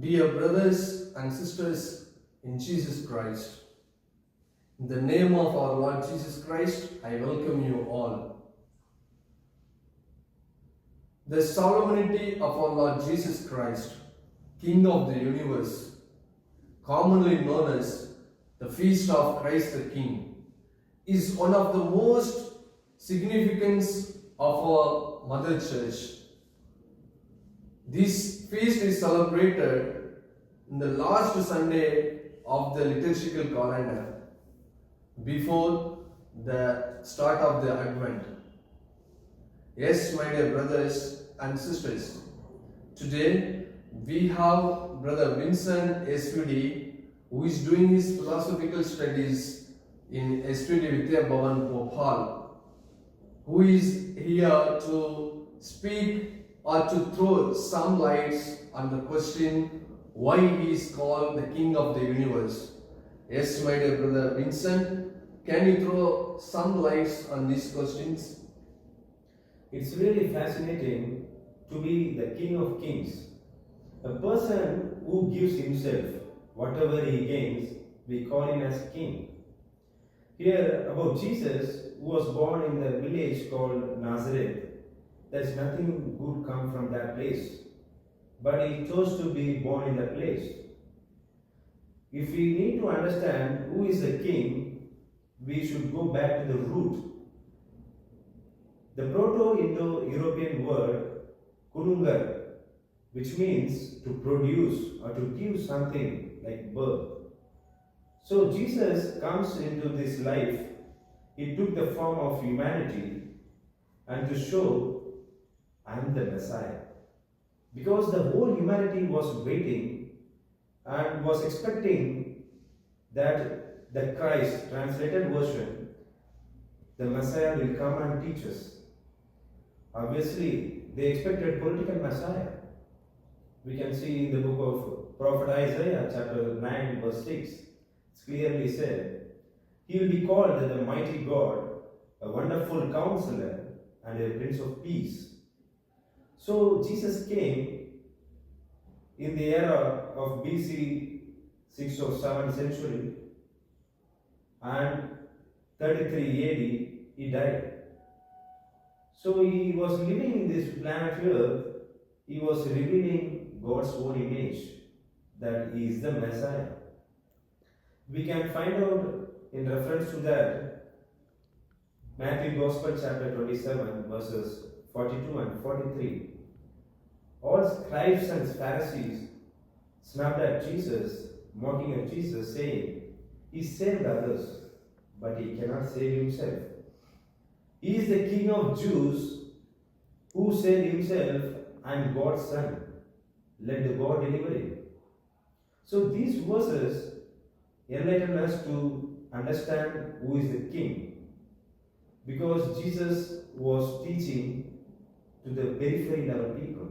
Dear brothers and sisters in Jesus Christ, in the name of our Lord Jesus Christ, I welcome you all. The solemnity of our Lord Jesus Christ, King of the universe, commonly known as the Feast of Christ the King, is one of the most significant of our Mother Church. This feast is celebrated in the last Sunday of the liturgical calendar before the start of the Advent. Yes, my dear brothers and sisters, today we have Brother Vincent Svd who is doing his philosophical studies in Svd Frt, Bhopal, who is here to speak or to throw some lights on the question why he is called the King of the universe. Yes, my dear brother Vincent, can you throw some lights on these questions? It's really fascinating to be the King of Kings. A person who gives himself whatever he gains, we call him as King. Here about Jesus, who was born in the village called Nazareth. There's nothing good come from that place, but he chose to be born in that place. If we need to understand who is the king, we should go back to the root. The Proto-Indo-European word kunungar, which means to produce or to give something like birth. So Jesus comes into this life, he took the form of humanity and to show I am the Messiah. Because the whole humanity was waiting and was expecting that the Christ, translated version, the Messiah will come and teach us. Obviously, they expected political Messiah. We can see in the book of Prophet Isaiah, chapter 9, verse 6, it's clearly said, he will be called the mighty God, a wonderful counselor, and a prince of peace. So Jesus came in the era of BC 6th or 7th century, and 33 AD he died. So he was living in this planet Earth, he was revealing God's own image, that he is the Messiah. We can find out in reference to that Matthew Gospel chapter 27 verses 42 and 43. All scribes and Pharisees snapped at Jesus, mocking at Jesus, saying, he saved others, but he cannot save himself. He is the King of Jews who said himself, I am God's son. Let the God deliver him. So these verses enlighten us to understand who is the King. Because Jesus was teaching to the periphery level people.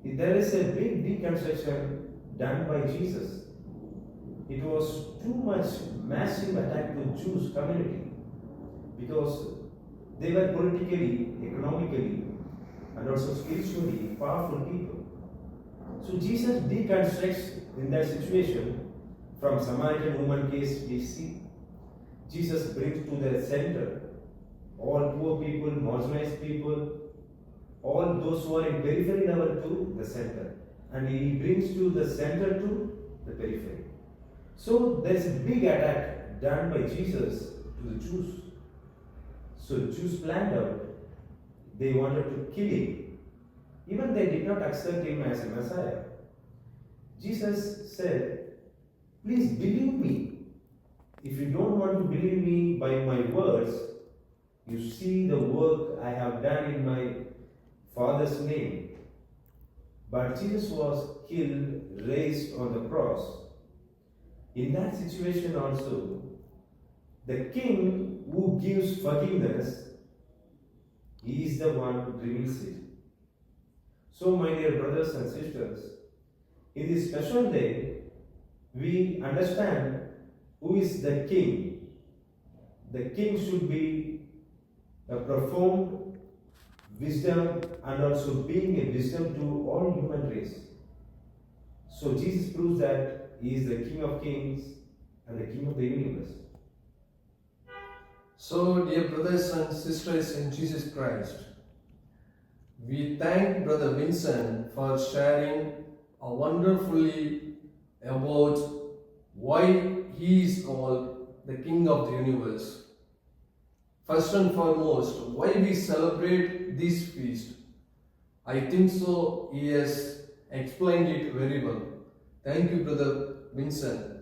There is a big deconstruction done by Jesus. It was too much massive attack to Jews community because they were politically, economically, and also spiritually powerful people. So Jesus deconstructs in that situation. From Samaritan woman case we see, Jesus brings to the center all poor people, marginalized people, all those who are in periphery level to the center. And he brings to the center to the periphery. So there's a big attack done by Jesus to the Jews. So Jews planned out, they wanted to kill him. Even they did not accept him as a Messiah. Jesus said, please believe me. If you don't want to believe me by my words, you see the work I have done in my Father's name. But Jesus was killed, raised on the cross. In that situation also, the King who gives forgiveness, he is the one who reveals it. So my dear brothers and sisters, in this special day, we understand who is the King. The King should be a profound wisdom and also being a wisdom to all human race. So Jesus proves that He is the King of Kings and the King of the universe. So, dear brothers and sisters in Jesus Christ, we thank Brother Vincent for sharing wonderfully about why he is called the King of the universe. First and foremost, why we celebrate this feast. I think so he has explained it very well. Thank you, Brother Vincent.